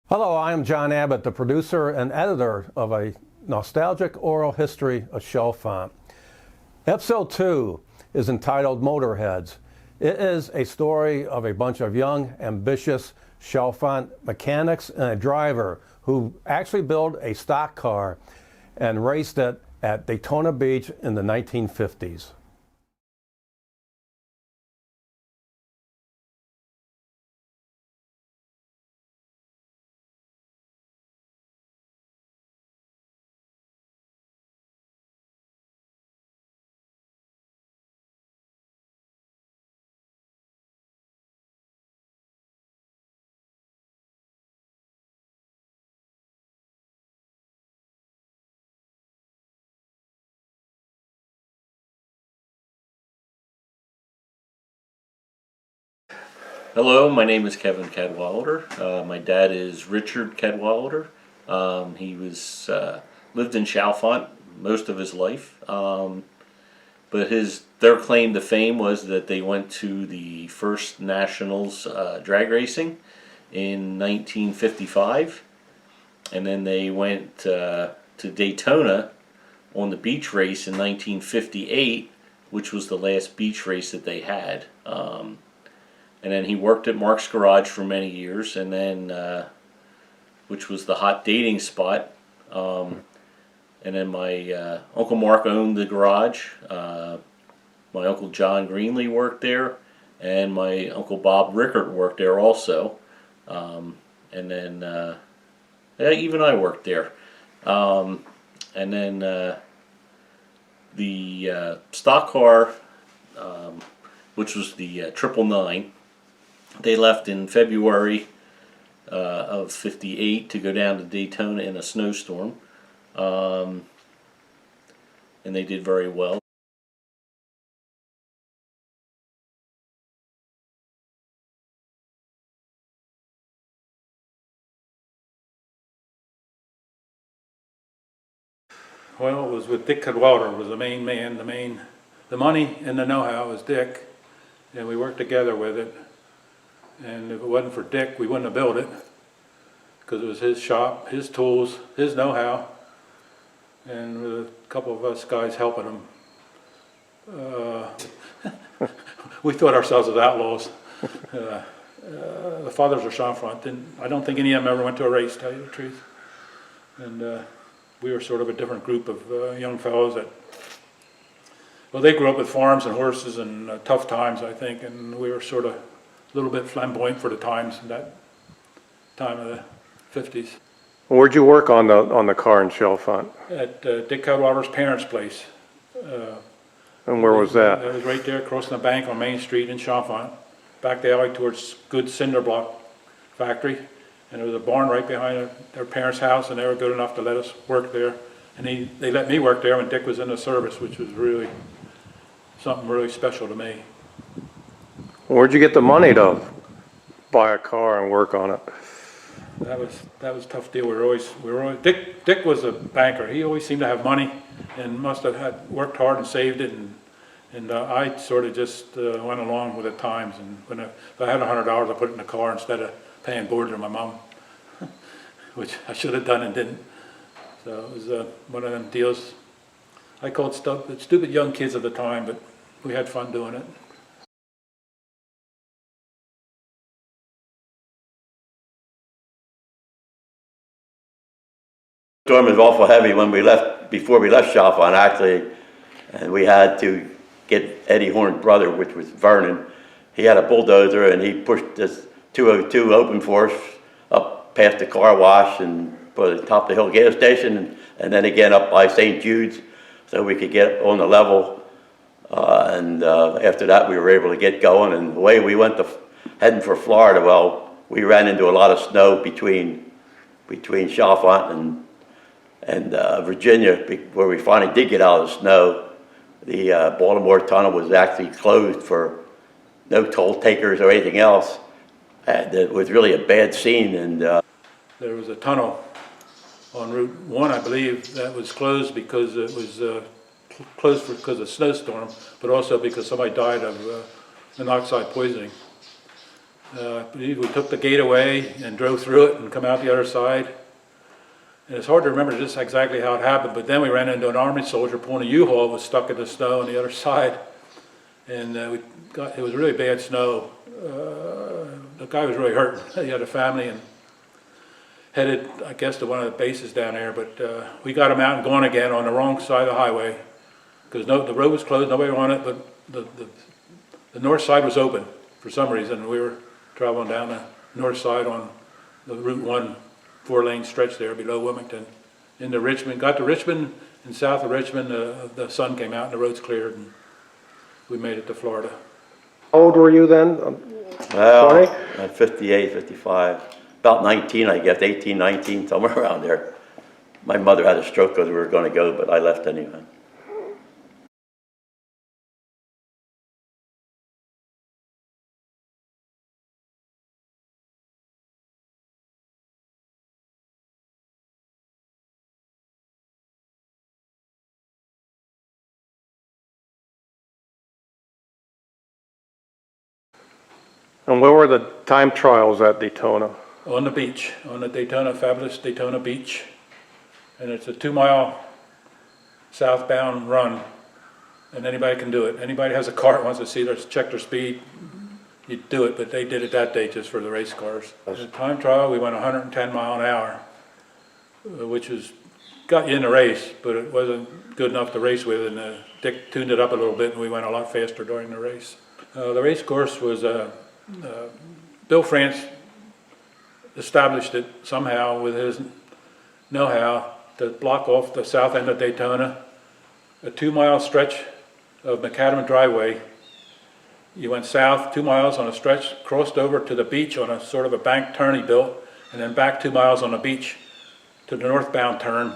Hello, I am John Abbott, the producer and editor of a nostalgic oral history of Chalfont. Episode 2 is entitled Motorheads. It is a story of a bunch of young, ambitious Chalfont mechanics and a driver who actually built a stock car and raced it at Daytona Beach in the 1950s. Hello, my name is Kevin Cadwallader. My dad is Richard Cadwallader. He was lived in Chalfont most of his life, but their claim to fame was that they went to the first nationals drag racing in 1955, and then they went to Daytona on the beach race in 1958, which was the last beach race that they had. And then he worked at Mark's Garage for many years, and then which was the hot dating spot. And then my Uncle Mark owned the garage. My Uncle John Greenlee worked there, and my Uncle Bob Rickert worked there also. And then yeah, even I worked there. And then the stock car, which was the 999. They left in February of '58 to go down to Daytona in a snowstorm, and they did very well. Well, it was with Dick Cadwallader was the main man, the money and the know-how was Dick, and we worked together with it. And if it wasn't for Dick, we wouldn't have built it, because it was his shop, his tools, his know-how, and with a couple of us guys helping him. We thought ourselves as outlaws. The fathers of Chalfont, I don't think any of them ever went to a race, to tell you the truth. And we were sort of a different group of young fellows that, well, they grew up with farms and horses and tough times, I think, and we were sort of a little bit flamboyant for the times in that time of the 50s. Where'd you work on the car in Chalfont? At Dick Cadwallader's parents' place. And where was that? It was right there crossing the bank on Main Street in Chalfont, back the alley towards Good Cinder Block Factory. And there was a barn right behind their parents' house, and they were good enough to let us work there. And they let me work there when Dick was in the service, which was really something really special to me. Where'd you get the money to buy a car and work on it? That was a tough deal. We were always Dick was a banker. He always seemed to have money, and must have had worked hard and saved it. And I sort of just went along with the times. And if I had $100, I put it in the car instead of paying board to my mom, which I should have done and didn't. So it was one of them deals. I called stupid young kids at the time, but we had fun doing it. The storm was awful heavy when we left, before we left Chalfont actually, and we had to get Eddie Horn's brother, which was Vernon. He had a bulldozer and he pushed this 202 open for us up past the car wash and for the top of the hill gas station, and then again up by St. Jude's so we could get on the level. And after that we were able to get going, and the way we went heading for Florida, well, we ran into a lot of snow between Chalfont and Virginia, where we finally did get out of the snow. The Baltimore tunnel was actually closed for no toll takers or anything else. And it was really a bad scene. And there was a tunnel on Route 1, I believe, that was closed because it was closed because of snowstorm, but also because somebody died of monoxide poisoning. I believe we took the gate away and drove through it and come out the other side. And it's hard to remember just exactly how it happened, but then we ran into an Army soldier pulling a U-Haul, was stuck in the snow on the other side. And it was really bad snow. The guy was really hurting. He had a family and headed, I guess, to one of the bases down there, but we got him out and gone again on the wrong side of the highway, because the road was closed, nobody on it, but the north side was open for some reason. We were traveling down the north side on the Route 1 4-lane stretch there below Wilmington into Richmond. Got to Richmond, and south of Richmond the sun came out and the roads cleared, and we made it to Florida. How old were you then? Well, 20? I'm 58, 55, about 19, I guess, 18, 19, somewhere around there. My mother had a stroke because we were going to go, but I left anyway. And where were the time trials at Daytona? On the beach, on the fabulous Daytona Beach. And it's a 2-mile southbound run, and anybody can do it. Anybody has a car wants to see check their speed, you do it, but they did it that day just for the race cars. The time trial, we went 110 mile an hour, which got you in the race, but it wasn't good enough to race with, and Dick tuned it up a little bit, and we went a lot faster during the race. The race course was Bill France established it somehow with his know-how to block off the south end of Daytona, a 2-mile stretch of macadam driveway. You went south 2 miles on a stretch, crossed over to the beach on a sort of a bank turn he built, and then back 2 miles on the beach to the northbound turn,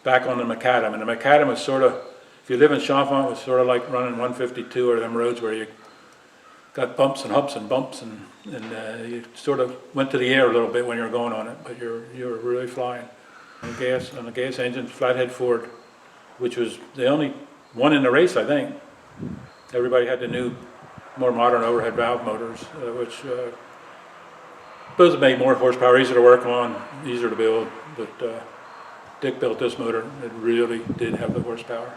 back on the macadam. And the macadam was sort of, if you live in Chalfont, it was sort of like running 152 or them roads where you got bumps and humps and bumps, and you sort of went to the air a little bit when you were going on it, but you were really flying. On the gas engine, flathead Ford, which was the only one in the race, I think. Everybody had the new, more modern overhead valve motors, which those made more horsepower, easier to work on, easier to build, but Dick built this motor. It really did have the horsepower.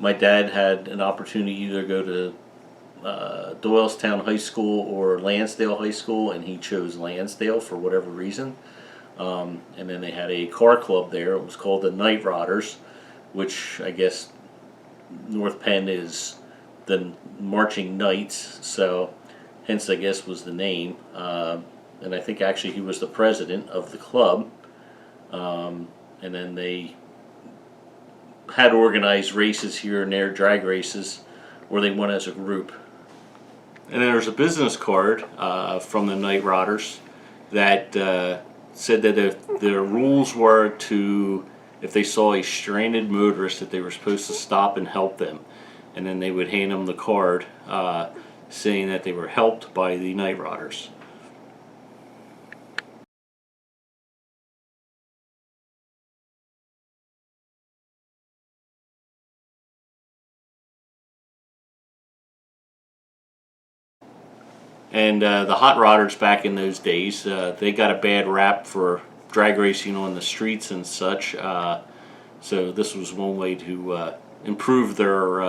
My dad had an opportunity to either go to Doylestown High School or Lansdale High School, and he chose Lansdale for whatever reason. And then they had a car club there. It was called the Night Rodders, which I guess North Penn is the Marching Knights, so hence I guess was the name. And I think actually he was the president of the club. And then they had organized races here and there, drag races, where they went as a group. And then there's a business card from the Night Rodders that said that if their rules were to, if they saw a stranded motorist, that they were supposed to stop and help them. And then they would hand them the card saying that they were helped by the Night Rodders. And the Hot Rodders back in those days, they got a bad rap for drag racing on the streets and such. So this was one way to improve their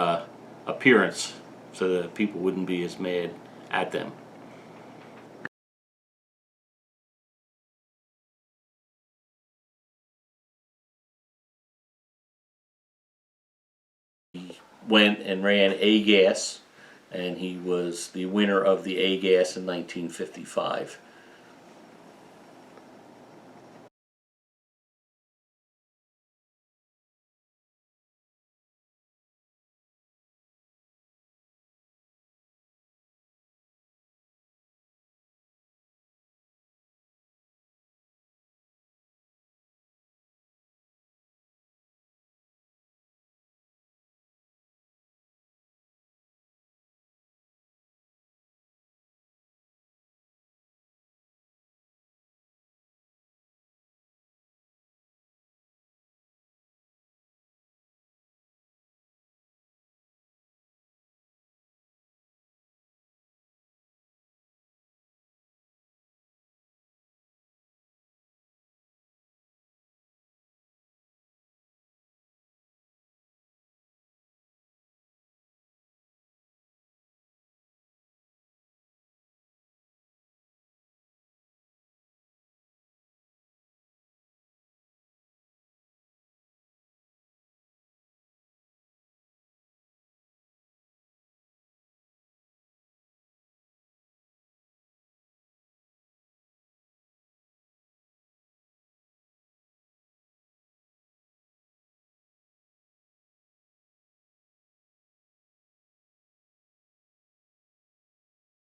appearance so that people wouldn't be as mad at them. He went and ran A-Gas, and he was the winner of the A-Gas in 1955.